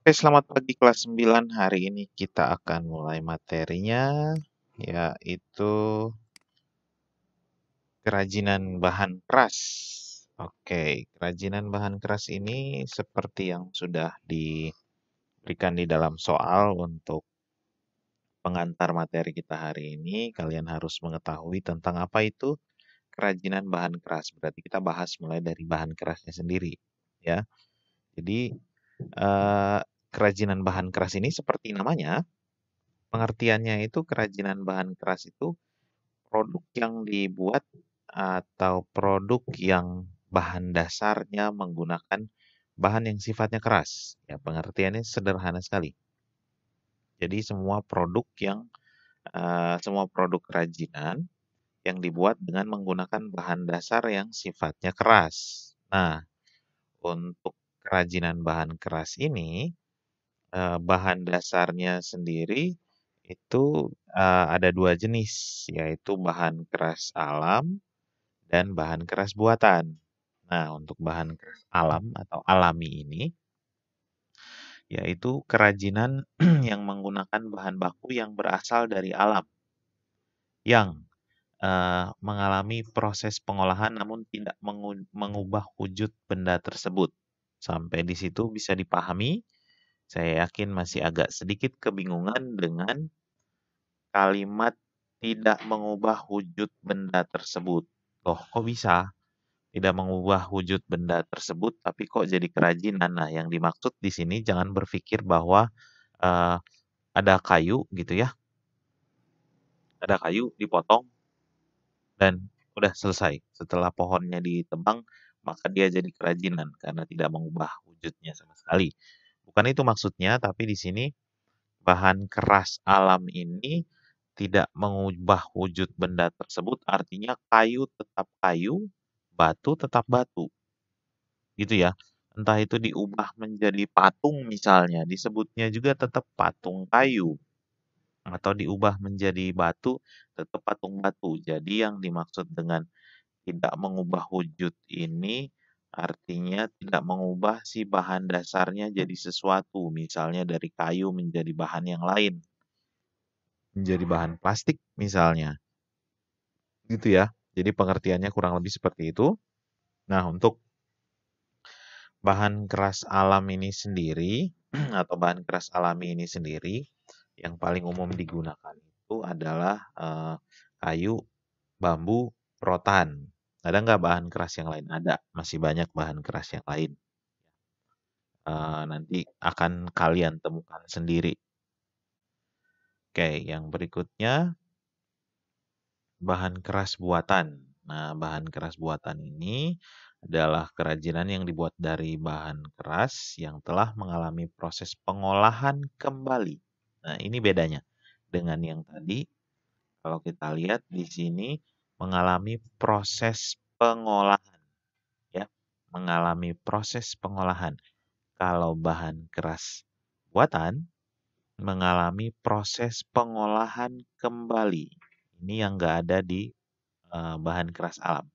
Oke, selamat pagi kelas 9. Hari ini kita akan mulai materinya, yaitu kerajinan bahan keras. Oke, kerajinan bahan keras ini seperti yang sudah diberikan di dalam soal untuk pengantar materi kita hari ini. Kalian harus mengetahui tentang apa itu kerajinan bahan keras. Berarti kita bahas mulai dari bahan kerasnya sendiri, ya. Jadi, eh, kerajinan bahan keras ini seperti namanya, pengertiannya itu kerajinan bahan keras itu produk yang dibuat atau produk yang bahan dasarnya menggunakan bahan yang sifatnya keras. Ya, pengertiannya sederhana sekali. Jadi semua produk kerajinan yang dibuat dengan menggunakan bahan dasar yang sifatnya keras. Nah, untuk kerajinan bahan keras ini, bahan dasarnya sendiri itu ada dua jenis, yaitu bahan keras alam dan bahan keras buatan. Nah, untuk bahan keras alam atau alami ini, yaitu kerajinan yang menggunakan bahan baku yang berasal dari alam, yang mengalami proses pengolahan namun tidak mengubah wujud benda tersebut. Sampai di situ bisa dipahami. Saya yakin masih agak sedikit kebingungan dengan kalimat tidak mengubah wujud benda tersebut. Loh, kok bisa tidak mengubah wujud benda tersebut, tapi kok jadi kerajinan? Nah, yang dimaksud di sini jangan berpikir bahwa eh, ada kayu gitu ya, ada kayu dipotong dan udah selesai. Setelah pohonnya ditebang, maka dia jadi kerajinan karena tidak mengubah wujudnya sama sekali. Bukan itu maksudnya, tapi di sini bahan keras alam ini tidak mengubah wujud benda tersebut, artinya kayu tetap kayu, batu tetap batu, gitu ya. Entah itu diubah menjadi patung misalnya, disebutnya juga tetap patung kayu, atau diubah menjadi batu, tetap patung batu. Jadi yang dimaksud dengan tidak mengubah wujud ini artinya tidak mengubah si bahan dasarnya jadi sesuatu, misalnya dari kayu menjadi bahan yang lain, menjadi bahan plastik misalnya. Gitu ya. Jadi pengertiannya kurang lebih seperti itu. Nah, untuk bahan keras alam ini sendiri atau bahan keras alami ini sendiri yang paling umum digunakan itu adalah kayu, bambu, rotan. Ada nggak bahan keras yang lain? Ada, masih banyak bahan keras yang lain. Nanti akan kalian temukan sendiri. Oke, yang berikutnya bahan keras buatan. Nah, bahan keras buatan ini adalah kerajinan yang dibuat dari bahan keras yang telah mengalami proses pengolahan kembali. Nah, ini bedanya dengan yang tadi. Kalau kita lihat di sini mengalami proses pengolahan, ya, mengalami proses pengolahan. Kalau bahan keras buatan mengalami proses pengolahan kembali. Ini yang nggak ada di bahan keras alam.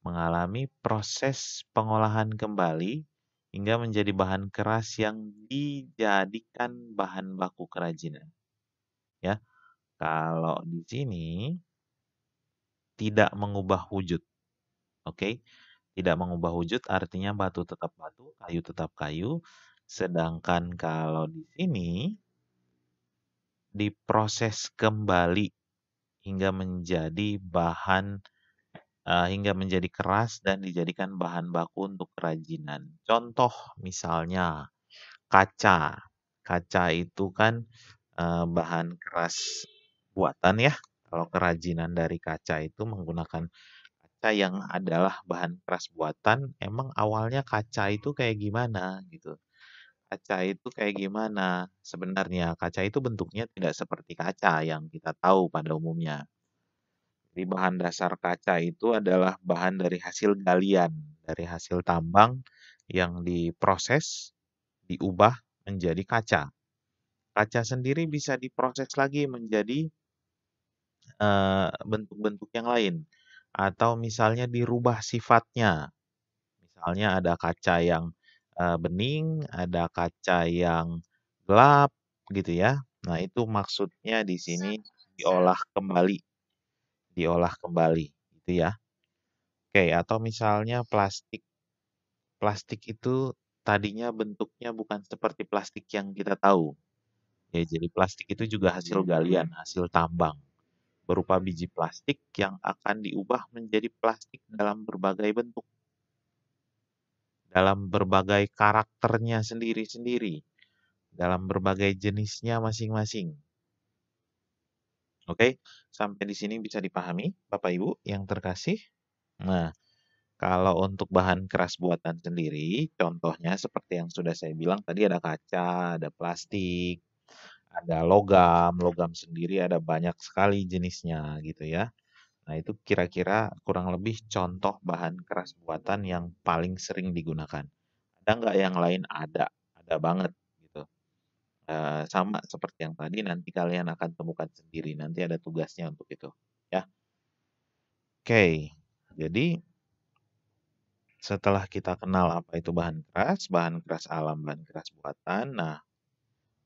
Mengalami proses pengolahan kembali hingga menjadi bahan keras yang dijadikan bahan baku kerajinan. Ya, kalau di sini tidak mengubah wujud, oke? Tidak mengubah wujud artinya batu tetap batu, kayu tetap kayu. Sedangkan kalau di sini diproses kembali hingga menjadi hingga menjadi keras dan dijadikan bahan baku untuk kerajinan. Contoh misalnya kaca. Kaca itu kan bahan keras buatan ya. Kalau kerajinan dari kaca itu menggunakan kaca yang adalah bahan keras buatan, emang awalnya kaca itu kayak gimana gitu. Kaca itu kayak gimana? Sebenarnya kaca itu bentuknya tidak seperti kaca yang kita tahu pada umumnya. Jadi bahan dasar kaca itu adalah bahan dari hasil galian, dari hasil tambang yang diproses, diubah menjadi kaca. Kaca sendiri bisa diproses lagi menjadi bentuk-bentuk yang lain. Atau misalnya dirubah sifatnya. Misalnya ada kaca yang bening, ada kaca yang gelap gitu ya. Nah, itu maksudnya di sini diolah kembali, gitu ya. Oke, atau misalnya plastik. Plastik itu tadinya bentuknya bukan seperti plastik yang kita tahu. Ya, jadi plastik itu juga hasil galian, hasil tambang, berupa biji plastik yang akan diubah menjadi plastik dalam berbagai bentuk, dalam berbagai karakternya sendiri-sendiri, dalam berbagai jenisnya masing-masing. Oke, sampai di sini bisa dipahami, Bapak Ibu yang terkasih? Nah, kalau untuk bahan keras buatan sendiri, contohnya seperti yang sudah saya bilang tadi ada kaca, ada plastik, ada logam. Logam sendiri ada banyak sekali jenisnya gitu ya. Nah, itu kira-kira kurang lebih contoh bahan keras buatan yang paling sering digunakan. Ada nggak yang lain? Ada banget gitu. Sama seperti yang tadi nanti kalian akan temukan sendiri. Nanti ada tugasnya untuk itu ya. Oke. Jadi setelah kita kenal apa itu bahan keras alam, bahan keras buatan. Nah,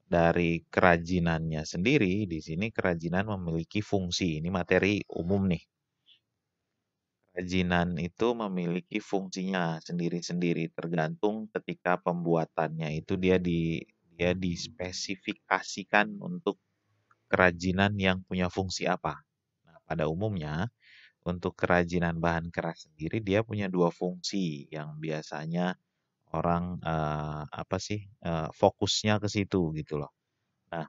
dari kerajinannya sendiri, di sini kerajinan memiliki fungsi. Ini materi umum nih. Kerajinan itu memiliki fungsinya sendiri-sendiri, tergantung ketika pembuatannya itu dia dispesifikasikan untuk kerajinan yang punya fungsi apa. Nah, pada umumnya untuk kerajinan bahan keras sendiri dia punya dua fungsi yang biasanya orang apa sih fokusnya ke situ gitu loh. Nah,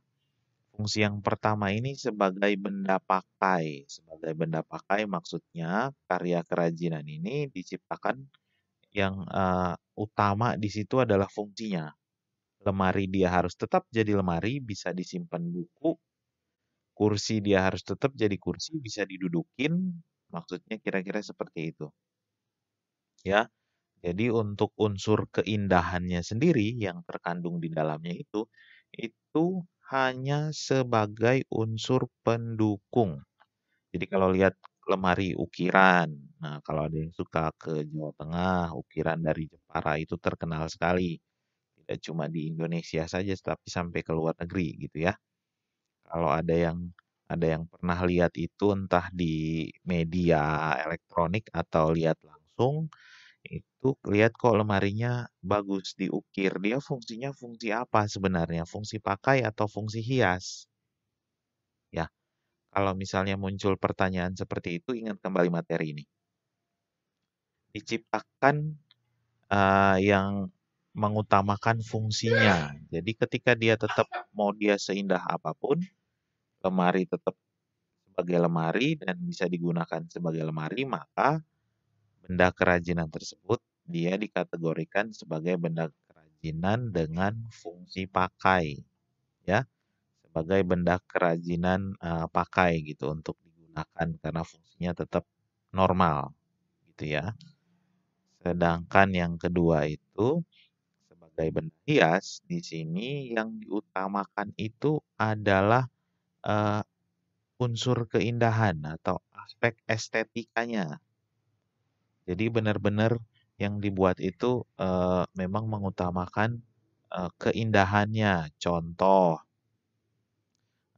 fungsi yang pertama ini sebagai benda pakai. Sebagai benda pakai maksudnya karya kerajinan ini diciptakan yang utama di situ adalah fungsinya. Lemari dia harus tetap jadi lemari, bisa disimpan buku. Kursi dia harus tetap jadi kursi, bisa didudukin. Maksudnya kira-kira seperti itu. Ya, jadi untuk unsur keindahannya sendiri yang terkandung di dalamnya itu hanya sebagai unsur pendukung. Jadi kalau lihat lemari ukiran, nah kalau ada yang suka ke Jawa Tengah, ukiran dari Jepara itu terkenal sekali. Tidak cuma di Indonesia saja, tapi sampai ke luar negeri gitu ya. Kalau ada yang pernah lihat itu entah di media elektronik atau lihat langsung, itu lihat kok lemarinya bagus diukir. Dia fungsinya fungsi apa sebenarnya? Fungsi pakai atau fungsi hias? Ya, kalau misalnya muncul pertanyaan seperti itu, ingat kembali materi ini. Diciptakan yang mengutamakan fungsinya. Jadi ketika dia tetap mau dia seindah apapun, lemari tetap sebagai lemari dan bisa digunakan sebagai lemari, maka benda kerajinan tersebut dia dikategorikan sebagai benda kerajinan dengan fungsi pakai, ya, sebagai benda kerajinan pakai gitu untuk digunakan karena fungsinya tetap normal, gitu ya. Sedangkan yang kedua itu sebagai benda hias, di sini yang diutamakan itu adalah eh, unsur keindahan atau aspek estetikanya. Jadi benar-benar yang dibuat itu memang mengutamakan keindahannya. Contoh,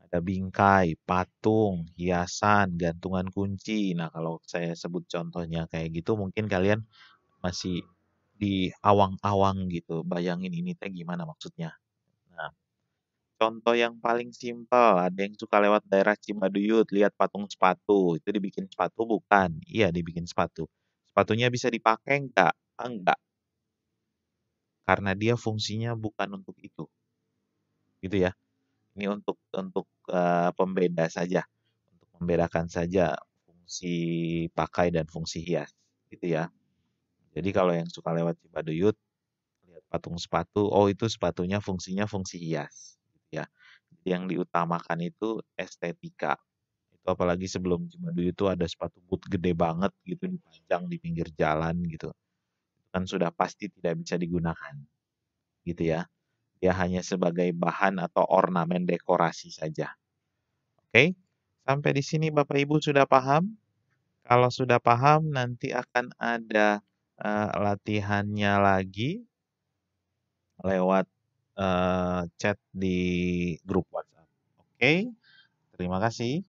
ada bingkai, patung, hiasan, gantungan kunci. Nah, kalau saya sebut contohnya kayak gitu, mungkin kalian masih di awang-awang gitu. Bayangin ini teh gimana maksudnya. Nah, contoh yang paling simpel, ada yang suka lewat daerah Cimaduyut, lihat patung sepatu. Itu dibikin sepatu bukan? Iya, dibikin sepatu. Sepatunya bisa dipakai enggak? Enggak, karena dia fungsinya bukan untuk itu. Gitu ya. Ini untuk pembeda saja, untuk membedakan saja fungsi pakai dan fungsi hias, gitu ya. Jadi kalau yang suka lewat Cipaduyut, lihat patung sepatu, oh itu sepatunya fungsinya fungsi hias, gitu ya. Jadi yang diutamakan itu estetika. Itu apalagi sebelum Cimaduyut itu ada sepatu boot gede banget gitu dipajang di pinggir jalan gitu. Kan sudah pasti tidak bisa digunakan, gitu ya. Dia hanya sebagai bahan atau ornamen dekorasi saja. Oke, sampai di sini Bapak Ibu sudah paham? Kalau sudah paham, nanti akan ada latihannya lagi. lewat, chat di grup WhatsApp. Oke, terima kasih.